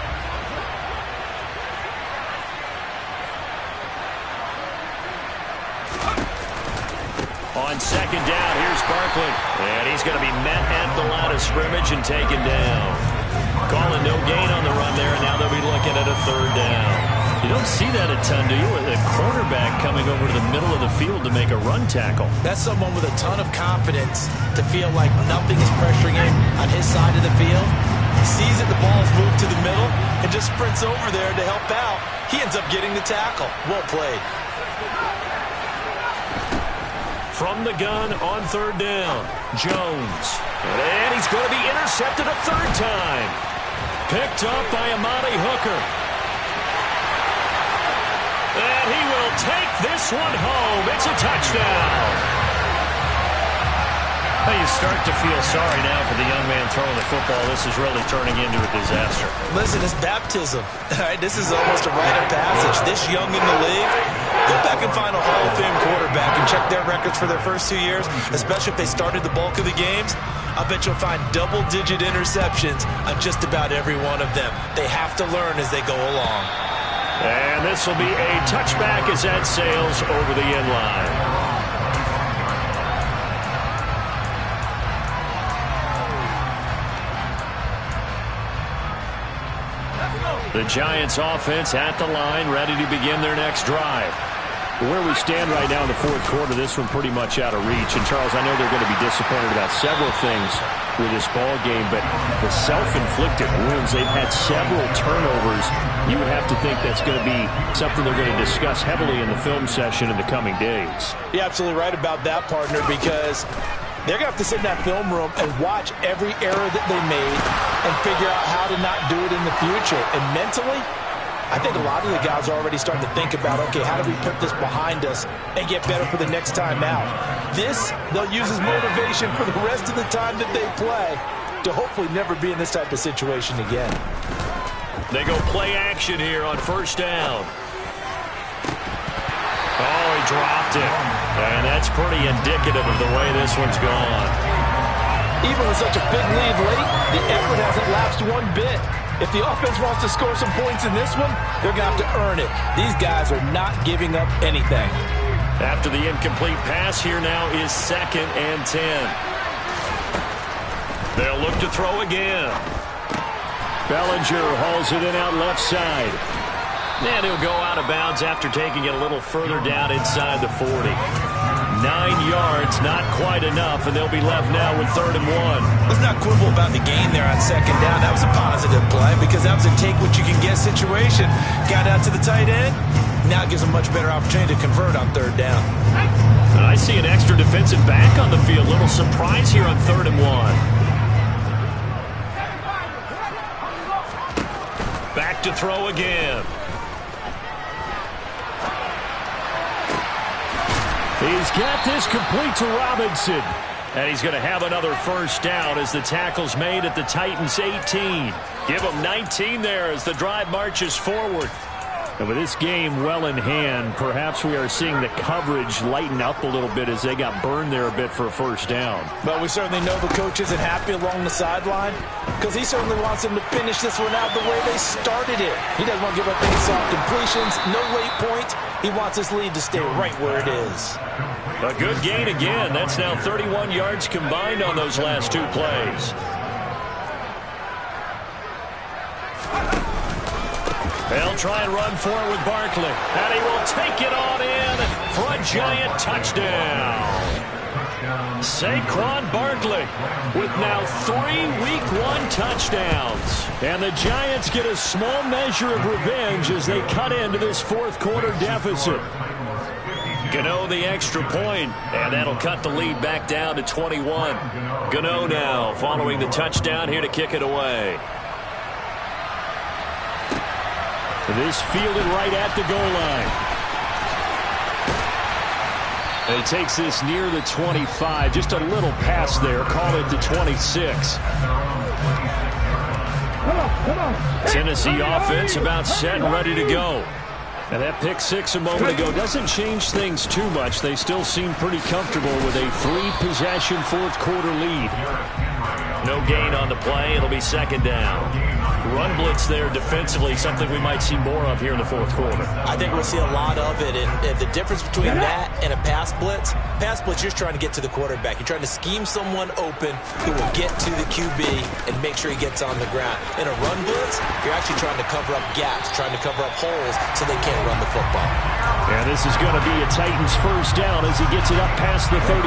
On second down, here's Barkley. And he's going to be met at the line of scrimmage and taken down. Calling no gain on the run there, and now they'll be looking at a third down. You don't see that a ton, do you? A cornerback coming over to the middle of the field to make a run tackle. That's someone with a ton of confidence to feel like nothing is pressuring him on his side of the field. He sees that the ball's moved to the middle and just sprints over there to help out. He ends up getting the tackle. Well played. From the gun on third down, Jones. And he's going to be intercepted a third time. Picked up by Amani Hooker. And he will take this one home. It's a touchdown. Well, you start to feel sorry now for the young man throwing the football. This is really turning into a disaster. Listen, it's baptism. All right, this is almost a rite of passage. This young in the league, go back and find a Hall of Fame quarterback and check their records for their first 2 years, especially if they started the bulk of the games. I bet you'll find double-digit interceptions on just about every one of them. They have to learn as they go along. And this will be a touchback as that sails over the end line. The Giants offense at the line, ready to begin their next drive. Where we stand right now in the fourth quarter, this one pretty much out of reach. And, Charles, I know they're going to be disappointed about several things with this ball game, but the self-inflicted wounds, they've had several turnovers. You would have to think that's going to be something they're going to discuss heavily in the film session in the coming days. You're absolutely right about that, partner, because they're going to have to sit in that film room and watch every error that they made and figure out how to not do it in the future. And mentally, I think a lot of the guys are already starting to think about, okay, how do we put this behind us and get better for the next time out? This, they'll use as motivation for the rest of the time that they play to hopefully never be in this type of situation again. They go play action here on first down. Oh, he dropped it. And that's pretty indicative of the way this one's gone. Even with such a big lead late, the effort hasn't lapsed one bit. If the offense wants to score some points in this one, they're going to have to earn it. These guys are not giving up anything. After the incomplete pass, here now is 2nd and 10. They'll look to throw again. Bellinger hauls it in out left side. And he'll go out of bounds after taking it a little further down inside the 40. 9 yards, not quite enough, and they'll be left now with 3rd and 1. Let's not quibble about the gain there on 2nd down. That was a positive play because that was a take-what-you-can-get situation. Got out to the tight end. Now it gives them a much better opportunity to convert on 3rd down. And I see an extra defensive back on the field. Little surprise here on 3rd and 1. Back to throw again. He's got this complete to Robinson. And he's going to have another 1st down as the tackle's made at the Titans' 18. Give them 19 there as the drive marches forward. And with this game well in hand, perhaps we are seeing the coverage lighten up a little bit as they got burned there a bit for a 1st down. But we certainly know the coach isn't happy along the sideline because he certainly wants them to finish this one out the way they started it. He doesn't want to give up any soft completions, no late points. He wants his lead to stay right where it is. A good gain again. That's now 31 yards combined on those last 2 plays. They'll try and run for it with Barkley. And he will take it on in for a giant touchdown. Saquon Barkley with now 3 Week 1 touchdowns. And the Giants get a small measure of revenge as they cut into this 4th quarter deficit. Gano the extra point, and that'll cut the lead back down to 21. Gano now following the touchdown here to kick it away. This fielded right at the goal line. And he takes this near the 25. Just a little pass there. Call it the 26. Tennessee offense about set and ready to go. And that pick 6 a moment ago doesn't change things too much. They still seem pretty comfortable with a 3-possession 4th quarter lead. No gain on the play. It'll be 2nd down. Run blitz there defensively, something we might see more of here in the 4th quarter. I think we'll see a lot of it, and the difference between that and a pass blitz, you're just trying to get to the quarterback. You're trying to scheme someone open who will get to the QB and make sure he gets on the ground. In a run blitz, you're actually trying to cover up gaps, trying to cover up holes so they can't run the football. And this is going to be a Titans 1st down as he gets it up past the 35.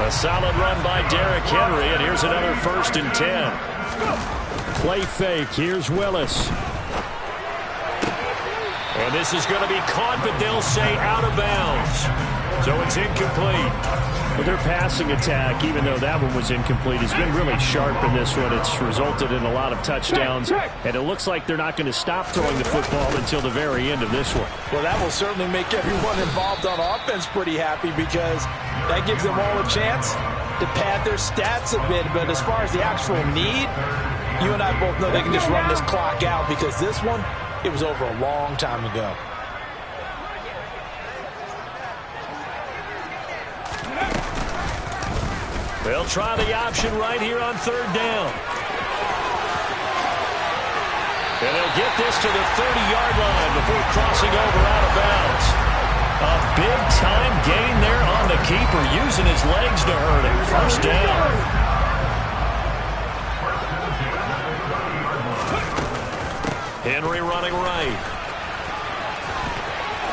A solid run by Derrick Henry, and here's another 1st and 10. Play fake. Here's Willis. And this is going to be caught, but they'll say out of bounds. So it's incomplete. Well, their passing attack, even though that one was incomplete, has been really sharp in this one. It's resulted in a lot of touchdowns, and it looks like they're not going to stop throwing the football until the very end of this one. Well, that will certainly make everyone involved on offense pretty happy because that gives them all a chance to pad their stats a bit. But as far as the actual need, you and I both know they can just run this clock out because this one, it was over a long time ago. They'll try the option right here on 3rd down. And they'll get this to the 30-yard line before crossing over out of bounds. A big-time gain there on the keeper, using his legs to hurt him. 1st down. Henry running right.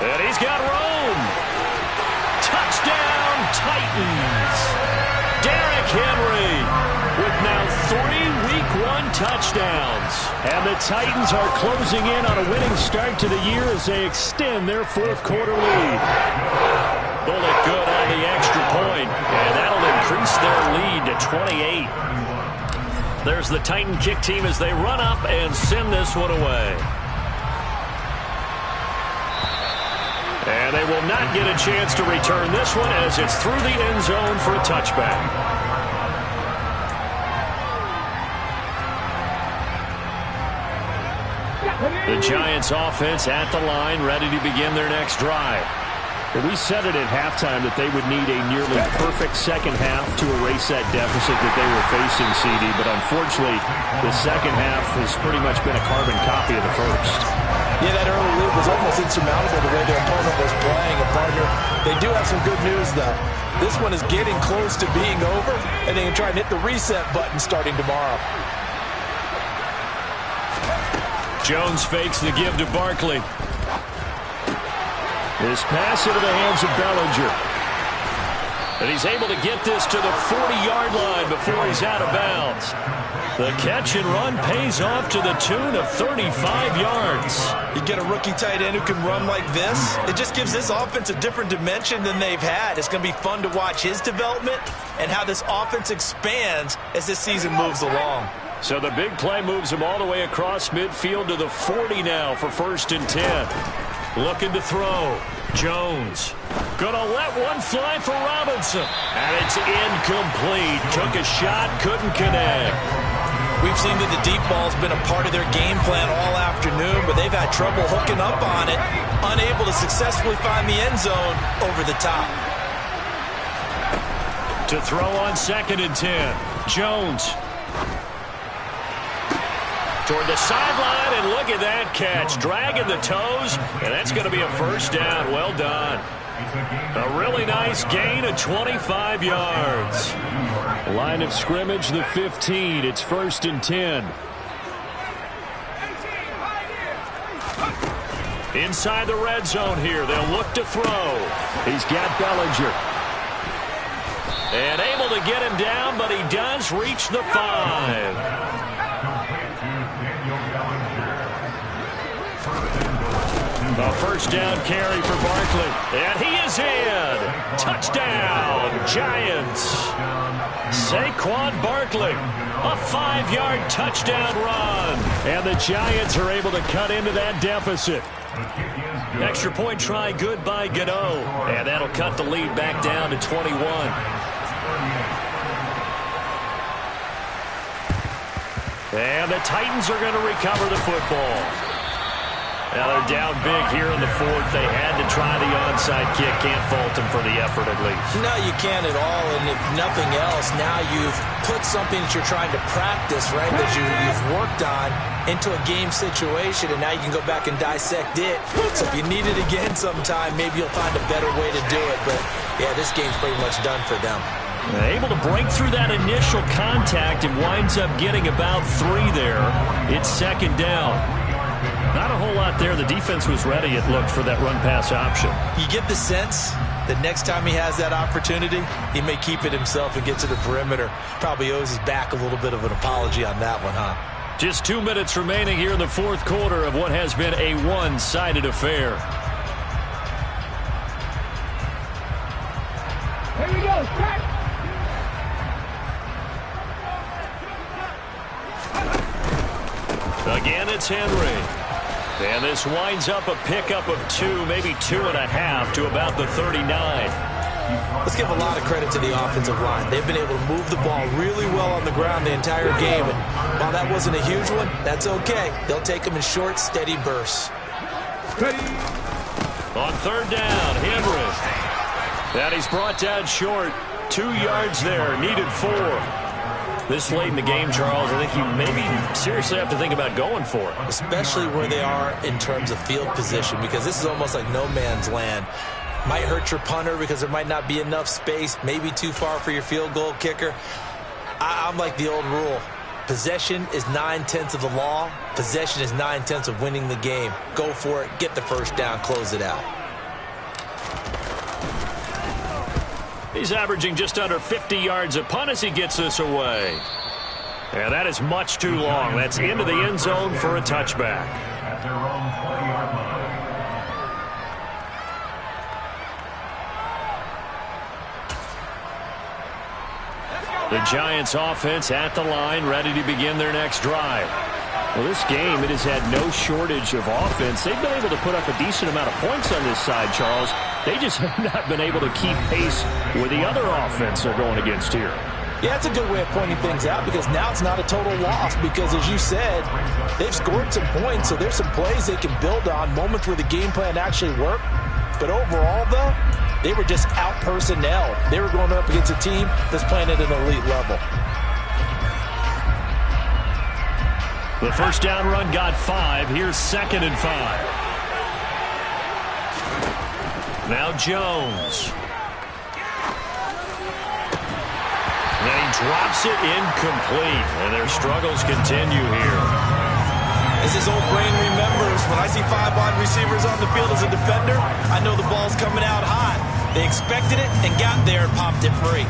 And he's got room. Touchdown, Titans. Derrick Henry with now 3 Week 1 touchdowns. And the Titans are closing in on a winning start to the year as they extend their 4th quarter lead. Bullet good on the extra point, and that'll increase their lead to 28. There's the Titan kick team as they run up and send this one away. And they will not get a chance to return this one as it's through the end zone for a touchback. The Giants offense at the line, ready to begin their next drive. Well, we said it at halftime that they would need a nearly perfect second half to erase that deficit that they were facing, CD. But unfortunately, the second half has pretty much been a carbon copy of the first. Yeah, that early lead was almost insurmountable the way their opponent was playing. And, partner, they do have some good news, though. This one is getting close to being over, and they can try and hit the reset button starting tomorrow. Jones fakes the give to Barkley. This pass into the hands of Bellinger. And he's able to get this to the 40-yard line before he's out of bounds. The catch and run pays off to the tune of 35 yards. You get a rookie tight end who can run like this, it just gives this offense a different dimension than they've had. It's going to be fun to watch his development and how this offense expands as this season moves along. So the big play moves him all the way across midfield to the 40 now for 1st and 10. Looking to throw. Jones. Gonna let one fly for Robinson. And it's incomplete. Took a shot, couldn't connect. We've seen that the deep ball's been a part of their game plan all afternoon, but they've had trouble hooking up on it, unable to successfully find the end zone over the top. To throw on 2nd and 10. Jones. Toward the sideline, and look at that catch. Dragging the toes, and that's going to be a 1st down. Well done. A really nice gain of 25 yards. Line of scrimmage, the 15. It's 1st and 10. Inside the red zone here. They'll look to throw. He's got Bellinger. And able to get him down, but he does reach the 5. A 1st down carry for Barkley. And he is in. Touchdown, Giants. Saquon Barkley. A 5-yard touchdown run. And the Giants are able to cut into that deficit. Extra point try good by Gano. And that'll cut the lead back down to 21. And the Titans are going to recover the football. Now they're down big here in the 4th. They had to try the onside kick. Can't fault them for the effort at least. No, you can't at all. And if nothing else, now you've put something that you're trying to practice, right, that you've worked on into a game situation, and now you can go back and dissect it. So if you need it again sometime, maybe you'll find a better way to do it. But, yeah, this game's pretty much done for them. Able to break through that initial contact and winds up getting about 3 there. It's 2nd down. Not a whole lot there. The defense was ready, it looked, for that run-pass option. You get the sense that next time he has that opportunity, he may keep it himself and get to the perimeter. Probably owes his back a little bit of an apology on that one, huh? Just 2 minutes remaining here in the 4th quarter of what has been a one-sided affair. Here we go, crack! Again, it's Henry. And this winds up a pickup of 2, maybe 2.5 to about the 39. Let's give a lot of credit to the offensive line. They've been able to move the ball really well on the ground the entire game. And while that wasn't a huge one, that's okay. They'll take them in short, steady bursts. Ready. On 3rd down, Henry. And he's brought down short. 2 yards there, needed 4. This late in the game, Charles, I think you maybe seriously have to think about going for it. Especially where they are in terms of field position, because this is almost like no man's land. Might hurt your punter because there might not be enough space, maybe too far for your field goal kicker. I'm like the old rule. Possession is 9/10 of the law. Possession is 9/10 of winning the game. Go for it, get the 1st down, close it out. He's averaging just under 50 yards a punt as he gets this away. And that is much too long. That's into the end zone for a touchback. At their own 20-yard line. The Giants offense at the line, ready to begin their next drive. Well, this game, it has had no shortage of offense. They've been able to put up a decent amount of points on this side, Charles. They just have not been able to keep pace with the other offense they're going against here. Yeah, that's a good way of pointing things out, because now it's not a total loss, because as you said, they've scored some points, so there's some plays they can build on, moments where the game plan actually worked. But overall, though, they were just out-personnel. They were going up against a team that's playing at an elite level. The first down run got 5. Here's 2nd and 5. Now Jones. And he drops it incomplete. And their struggles continue here. As his old brain remembers, when I see 5 wide receivers on the field as a defender, I know the ball's coming out hot. They expected it and got there and popped it free.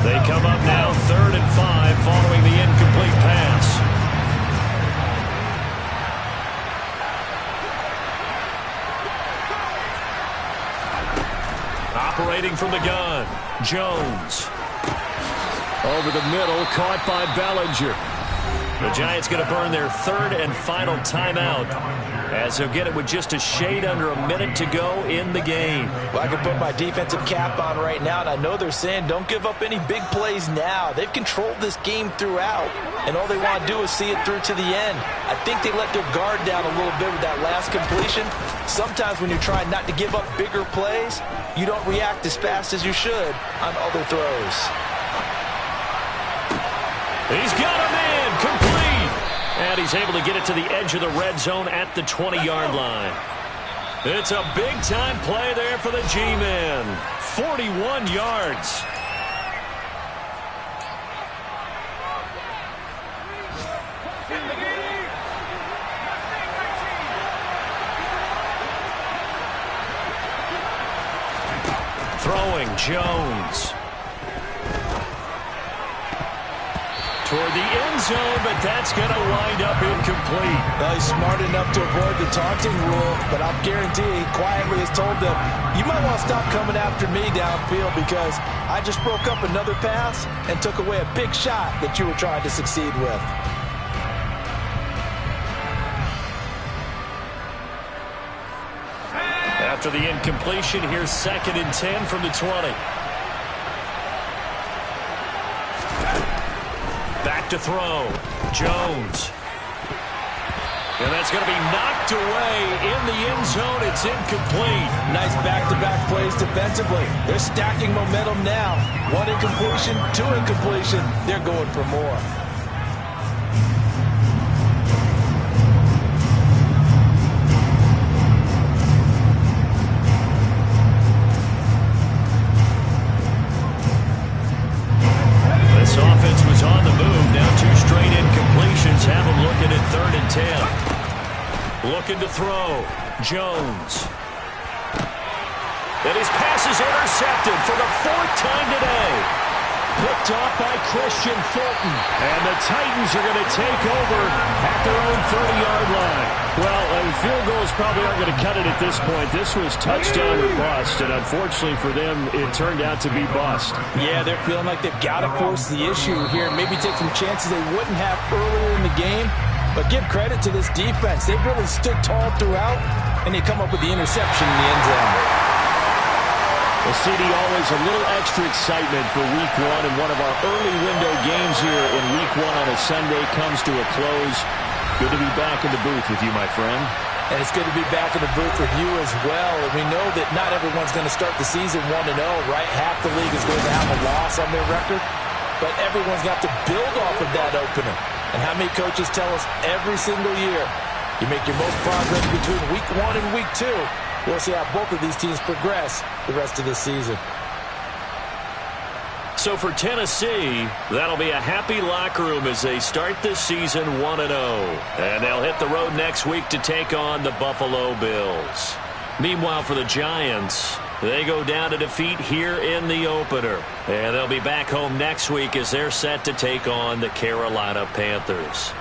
They come up now 3rd and 5 following the incomplete pass. Operating from the gun, Jones. Over the middle, caught by Bellinger. The Giants going to burn their 3rd and final timeout as they'll get it with just a shade under a minute to go in the game. Well, I can put my defensive cap on right now, and I know they're saying don't give up any big plays now. They've controlled this game throughout, and all they want to do is see it through to the end. I think they let their guard down a little bit with that last completion. Sometimes when you're trying not to give up bigger plays, you don't react as fast as you should on other throws. He's got him in, complete. And he's able to get it to the edge of the red zone at the 20-yard line. It's a big-time play there for the G-men. 41 yards. Throwing, Jones. Toward the end zone, but that's going to wind up incomplete. Well, he's smart enough to avoid the taunting rule, but I'll guarantee he quietly has told them, you might want to stop coming after me downfield because I just broke up another pass and took away a big shot that you were trying to succeed with. After the incompletion, here's 2nd and 10 from the 20. Back to throw. Jones. And that's going to be knocked away in the end zone. It's incomplete. Nice back-to-back plays defensively. They're stacking momentum now. 1 incompletion, 2 incompletion. They're going for more. This offense was on the move. Now 2 straight incompletions have them looking at 3rd and 10. Looking to throw. Jones. And his pass is intercepted for the 4th time today. Picked off by Christian Fulton. And the Titans are going to take over at their own 30-yard line. Well, field goals probably aren't going to cut it at this point. This was touchdown or bust, and unfortunately for them, it turned out to be bust. Yeah, they're feeling like they've got to force the issue here. Maybe take some chances they wouldn't have earlier in the game. But give credit to this defense. They've really stood tall throughout, and they come up with the interception in the end zone. Well, CD, always a little extra excitement for Week 1, and one of our early window games here in Week 1 on a Sunday comes to a close. Good to be back in the booth with you, my friend. And it's good to be back in the booth with you as well. And we know that not everyone's going to start the season 1-0, right? Half the league is going to have a loss on their record. But everyone's got to build off of that opener. And how many coaches tell us every single year, you make your most progress between Week 1 and Week 2. We'll see how both of these teams progress the rest of this season. So for Tennessee, that'll be a happy locker room as they start this season 1-0. And they'll hit the road next week to take on the Buffalo Bills. Meanwhile, for the Giants, they go down to defeat here in the opener. And they'll be back home next week as they're set to take on the Carolina Panthers.